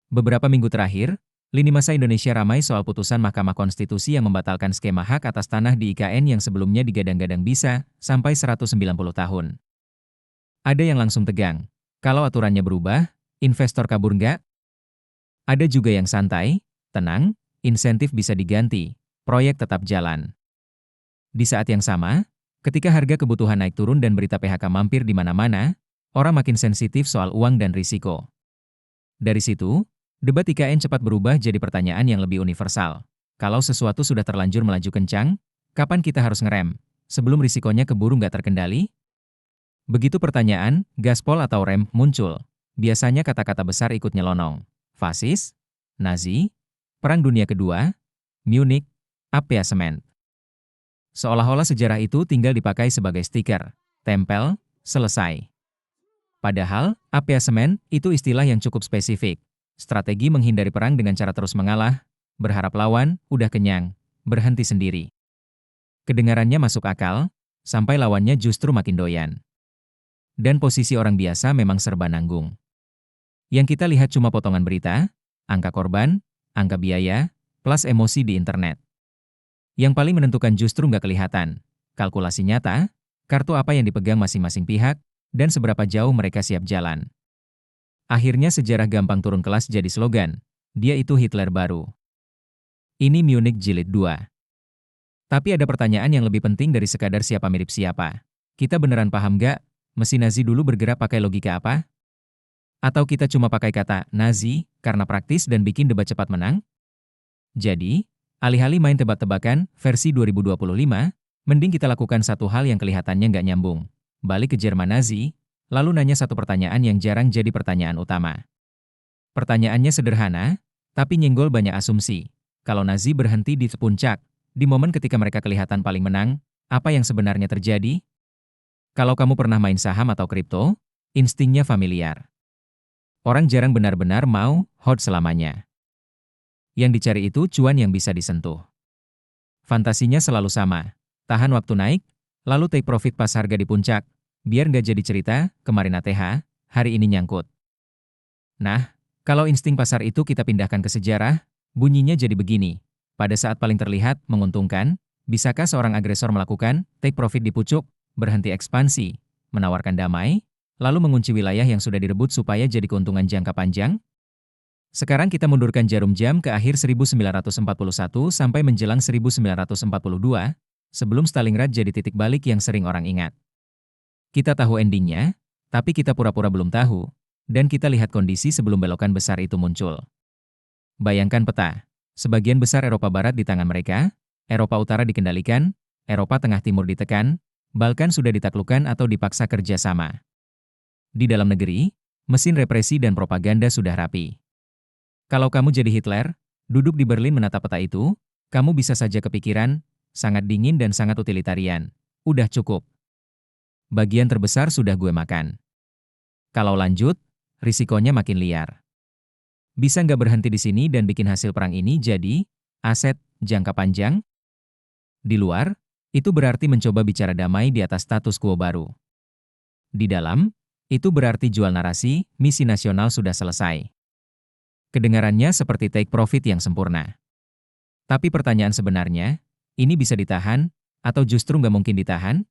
Beberapa minggu terakhir, lini masa Indonesia ramai soal putusan Mahkamah Konstitusi yang membatalkan skema hak atas tanah di IKN yang sebelumnya digadang-gadang bisa sampai 190 tahun. Ada yang langsung tegang. Kalau aturannya berubah, investor kabur nggak? Ada juga yang santai, tenang, insentif bisa diganti, proyek tetap jalan. Di saat yang sama, ketika harga kebutuhan naik turun dan berita PHK mampir di mana-mana, orang makin sensitif soal uang dan risiko. Dari situ, debat IKN cepat berubah jadi pertanyaan yang lebih universal. Kalau sesuatu sudah terlanjur melaju kencang, kapan kita harus ngerem? Sebelum risikonya keburu nggak terkendali? Begitu pertanyaan, gaspol atau rem muncul. Biasanya kata-kata besar ikut nyelonong. Fasis, Nazi, Perang Dunia Kedua, Munich, apiasemen. Seolah-olah sejarah itu tinggal dipakai sebagai stiker. Tempel, selesai. Padahal, apiasemen itu istilah yang cukup spesifik. Strategi menghindari perang dengan cara terus mengalah, berharap lawan, udah kenyang, berhenti sendiri. Kedengarannya masuk akal, sampai lawannya justru makin doyan. Dan posisi orang biasa memang serba nanggung. Yang kita lihat cuma potongan berita, angka korban, angka biaya, plus emosi di internet. Yang paling menentukan justru nggak kelihatan. Kalkulasi nyata, kartu apa yang dipegang masing-masing pihak, dan seberapa jauh mereka siap jalan. Akhirnya sejarah gampang turun kelas jadi slogan. Dia itu Hitler baru. Ini Munich Jilid 2. Tapi ada pertanyaan yang lebih penting dari sekadar siapa mirip siapa. Kita beneran paham nggak, mesin Nazi dulu bergerak pakai logika apa? Atau kita cuma pakai kata Nazi karena praktis dan bikin debat cepat menang? Jadi, alih-alih main tebak-tebakan versi 2025, mending kita lakukan satu hal yang kelihatannya nggak nyambung. Balik ke Jerman Nazi, lalu nanya satu pertanyaan yang jarang jadi pertanyaan utama. Pertanyaannya sederhana, tapi nyenggol banyak asumsi. Kalau Nazi berhenti di puncak, di momen ketika mereka kelihatan paling menang, apa yang sebenarnya terjadi? Kalau kamu pernah main saham atau kripto, instingnya familiar. Orang jarang benar-benar mau hold selamanya. Yang dicari itu cuan yang bisa disentuh. Fantasinya selalu sama, tahan waktu naik, lalu take profit pas harga di puncak, biar nggak jadi cerita, kemarin ATH, hari ini nyangkut. Nah, kalau insting pasar itu kita pindahkan ke sejarah, bunyinya jadi begini. Pada saat paling terlihat menguntungkan, bisakah seorang agresor melakukan take profit di pucuk, berhenti ekspansi, menawarkan damai, lalu mengunci wilayah yang sudah direbut supaya jadi keuntungan jangka panjang? Sekarang kita mundurkan jarum jam ke akhir 1941 sampai menjelang 1942, sebelum Stalingrad jadi titik balik yang sering orang ingat. Kita tahu endingnya, tapi kita pura-pura belum tahu, dan kita lihat kondisi sebelum belokan besar itu muncul. Bayangkan peta, sebagian besar Eropa Barat di tangan mereka, Eropa Utara dikendalikan, Eropa Tengah Timur ditekan, Balkan sudah ditaklukkan atau dipaksa kerja sama. Di dalam negeri, mesin represi dan propaganda sudah rapi. Kalau kamu jadi Hitler, duduk di Berlin menatap peta itu, kamu bisa saja kepikiran, sangat dingin dan sangat utilitarian. Udah cukup. Bagian terbesar sudah gue makan. Kalau lanjut, risikonya makin liar. Bisa nggak berhenti di sini dan bikin hasil perang ini jadi aset jangka panjang? Di luar, itu berarti mencoba bicara damai di atas status quo baru. Di dalam, itu berarti jual narasi, misi nasional sudah selesai. Kedengarannya seperti take profit yang sempurna. Tapi pertanyaan sebenarnya, ini bisa ditahan, atau justru nggak mungkin ditahan?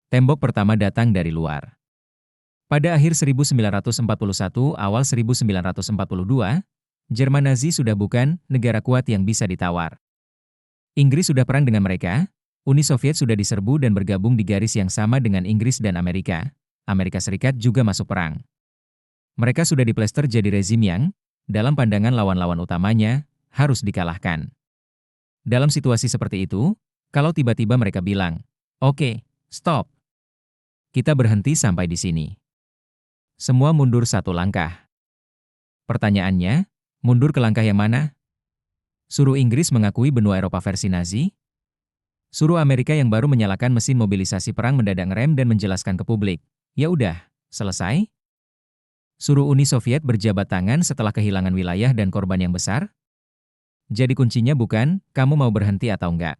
Tembok pertama datang dari luar. Pada akhir 1941, awal 1942, Jerman Nazi sudah bukan negara kuat yang bisa ditawar. Inggris sudah perang dengan mereka, Uni Soviet sudah diserbu dan bergabung di garis yang sama dengan Inggris dan Amerika. Amerika Serikat juga masuk perang. Mereka sudah diplester jadi rezim yang, dalam pandangan lawan-lawan utamanya, harus dikalahkan. Dalam situasi seperti itu, kalau tiba-tiba mereka bilang, "Oke, stop. Kita berhenti sampai di sini." Semua mundur satu langkah. Pertanyaannya, mundur ke langkah yang mana? Suruh Inggris mengakui benua Eropa versi Nazi? Suruh Amerika yang baru menyalakan mesin mobilisasi perang mendadak ngerem dan menjelaskan ke publik, "Ya udah, selesai?" Suruh Uni Soviet berjabat tangan setelah kehilangan wilayah dan korban yang besar? Jadi kuncinya bukan, kamu mau berhenti atau enggak.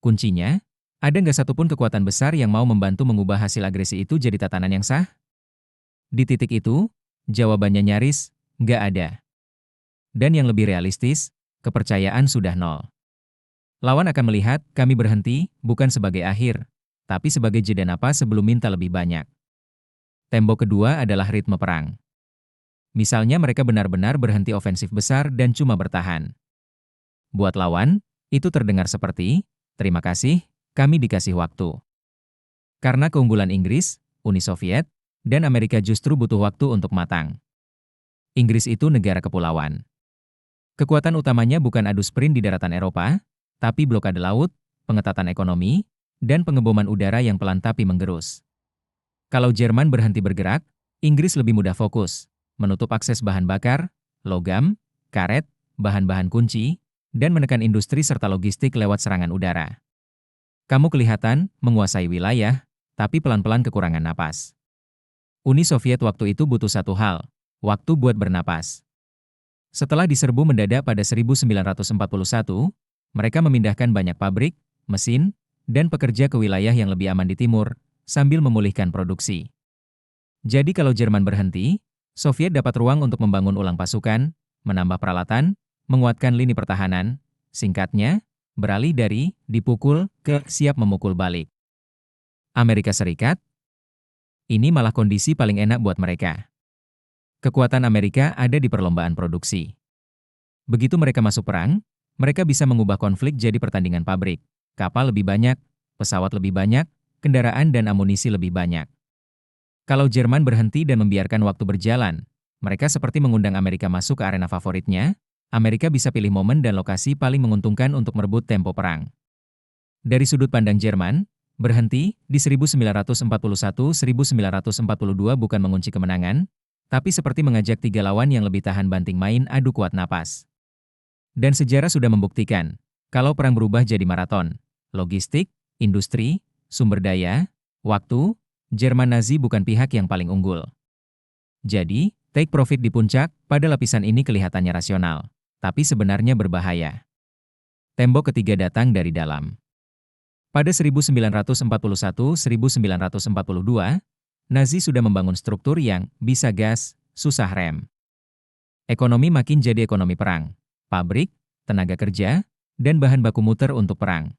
Kuncinya, ada nggak satupun kekuatan besar yang mau membantu mengubah hasil agresi itu jadi tatanan yang sah? Di titik itu, jawabannya nyaris, nggak ada. Dan yang lebih realistis, kepercayaan sudah nol. Lawan akan melihat kami berhenti bukan sebagai akhir, tapi sebagai jeda napas sebelum minta lebih banyak. Tembok kedua adalah ritme perang. Misalnya mereka benar-benar berhenti ofensif besar dan cuma bertahan. Buat lawan, itu terdengar seperti, terima kasih, kami dikasih waktu. Karena keunggulan Inggris, Uni Soviet, dan Amerika justru butuh waktu untuk matang. Inggris itu negara kepulauan. Kekuatan utamanya bukan adu sprint di daratan Eropa, tapi blokade laut, pengetatan ekonomi, dan pengeboman udara yang pelan tapi menggerus. Kalau Jerman berhenti bergerak, Inggris lebih mudah fokus, menutup akses bahan bakar, logam, karet, bahan-bahan kunci, dan menekan industri serta logistik lewat serangan udara. Kamu kelihatan menguasai wilayah, tapi pelan-pelan kekurangan napas. Uni Soviet waktu itu butuh satu hal, waktu buat bernapas. Setelah diserbu mendadak pada 1941, mereka memindahkan banyak pabrik, mesin, dan pekerja ke wilayah yang lebih aman di timur, sambil memulihkan produksi. Jadi kalau Jerman berhenti, Soviet dapat ruang untuk membangun ulang pasukan, menambah peralatan, menguatkan lini pertahanan, singkatnya, beralih dari dipukul ke siap memukul balik. Amerika Serikat, ini malah kondisi paling enak buat mereka. Kekuatan Amerika ada di perlombaan produksi. Begitu mereka masuk perang, mereka bisa mengubah konflik jadi pertandingan pabrik. Kapal lebih banyak, pesawat lebih banyak, kendaraan dan amunisi lebih banyak. Kalau Jerman berhenti dan membiarkan waktu berjalan, mereka seperti mengundang Amerika masuk ke arena favoritnya, Amerika bisa pilih momen dan lokasi paling menguntungkan untuk merebut tempo perang. Dari sudut pandang Jerman, berhenti di 1941-1942 bukan mengunci kemenangan, tapi seperti mengajak tiga lawan yang lebih tahan banting main adu kuat napas. Dan sejarah sudah membuktikan, kalau perang berubah jadi maraton, logistik, industri, sumber daya, waktu, Jerman Nazi bukan pihak yang paling unggul. Jadi, take profit di puncak, pada lapisan ini kelihatannya rasional, tapi sebenarnya berbahaya. Tembok ketiga datang dari dalam. Pada 1941-1942, Nazi sudah membangun struktur yang bisa gas, susah rem. Ekonomi makin jadi ekonomi perang. Pabrik, tenaga kerja, dan bahan baku muter untuk perang.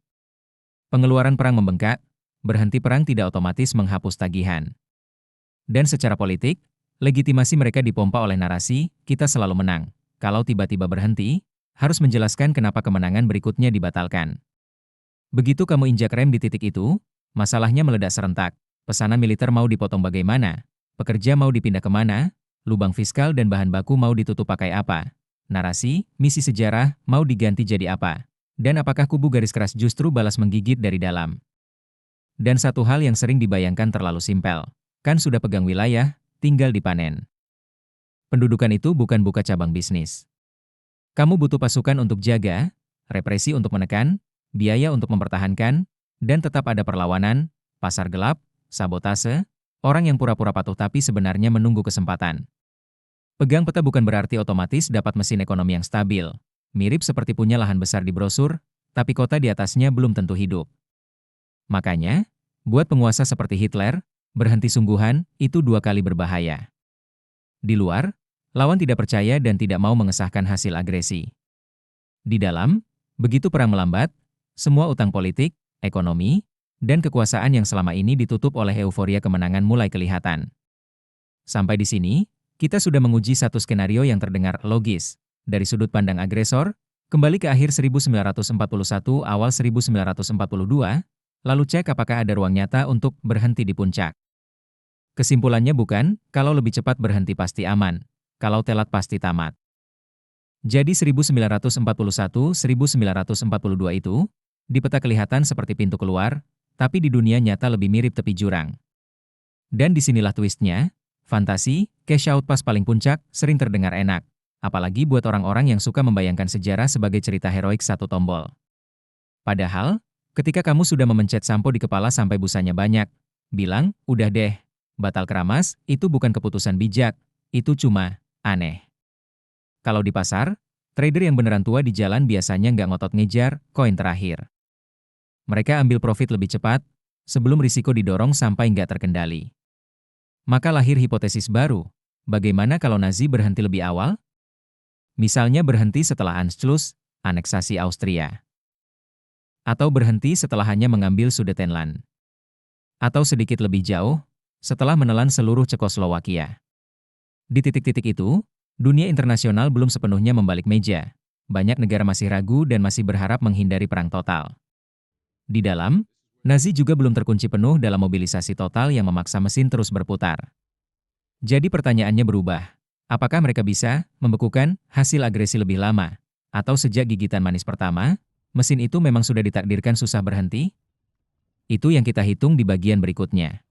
Pengeluaran perang membengkak, berhenti perang tidak otomatis menghapus tagihan. Dan secara politik, legitimasi mereka dipompa oleh narasi, kita selalu menang. Kalau tiba-tiba berhenti, harus menjelaskan kenapa kemenangan berikutnya dibatalkan. Begitu kamu injak rem di titik itu, masalahnya meledak serentak. Pesanan militer mau dipotong bagaimana? Pekerja mau dipindah kemana? Lubang fiskal dan bahan baku mau ditutup pakai apa? Narasi, misi sejarah, mau diganti jadi apa? Dan apakah kubu garis keras justru balas menggigit dari dalam? Dan satu hal yang sering dibayangkan terlalu simpel. Kan sudah pegang wilayah, tinggal dipanen. Pendudukan itu bukan buka cabang bisnis. Kamu butuh pasukan untuk jaga, represi untuk menekan, biaya untuk mempertahankan, dan tetap ada perlawanan, pasar gelap, sabotase, orang yang pura-pura patuh tapi sebenarnya menunggu kesempatan. Pegang peta bukan berarti otomatis dapat mesin ekonomi yang stabil. Mirip seperti punya lahan besar di brosur, tapi kota di atasnya belum tentu hidup. Makanya, buat penguasa seperti Hitler, berhenti sungguhan itu dua kali berbahaya. Di luar, lawan tidak percaya dan tidak mau mengesahkan hasil agresi. Di dalam, begitu perang melambat, semua utang politik, ekonomi, dan kekuasaan yang selama ini ditutup oleh euforia kemenangan mulai kelihatan. Sampai di sini, kita sudah menguji satu skenario yang terdengar logis. Dari sudut pandang agresor, kembali ke akhir 1941 awal 1942, lalu cek apakah ada ruang nyata untuk berhenti di puncak. Kesimpulannya bukan, kalau lebih cepat berhenti pasti aman, kalau telat pasti tamat. Jadi 1941-1942 itu, di peta kelihatan seperti pintu keluar, tapi di dunia nyata lebih mirip tepi jurang. Dan disinilah twistnya, fantasi, cash out pas paling puncak, sering terdengar enak. Apalagi buat orang-orang yang suka membayangkan sejarah sebagai cerita heroik satu tombol. Padahal, ketika kamu sudah memencet sampo di kepala sampai busanya banyak, bilang, udah deh, batal keramas, itu bukan keputusan bijak, itu cuma aneh. Kalau di pasar, trader yang beneran tua di jalan biasanya nggak ngotot ngejar koin terakhir. Mereka ambil profit lebih cepat, sebelum risiko didorong sampai nggak terkendali. Maka lahir hipotesis baru, bagaimana kalau Nazi berhenti lebih awal? Misalnya berhenti setelah Anschluss, aneksasi Austria. Atau berhenti setelah hanya mengambil Sudetenland. Atau sedikit lebih jauh, setelah menelan seluruh Cekoslowakia. Di titik-titik itu, dunia internasional belum sepenuhnya membalik meja. Banyak negara masih ragu dan masih berharap menghindari perang total. Di dalam, Nazi juga belum terkunci penuh dalam mobilisasi total yang memaksa mesin terus berputar. Jadi pertanyaannya berubah. Apakah mereka bisa membekukan hasil agresi lebih lama? Atau sejak gigitan manis pertama, mesin itu memang sudah ditakdirkan susah berhenti? Itu yang kita hitung di bagian berikutnya.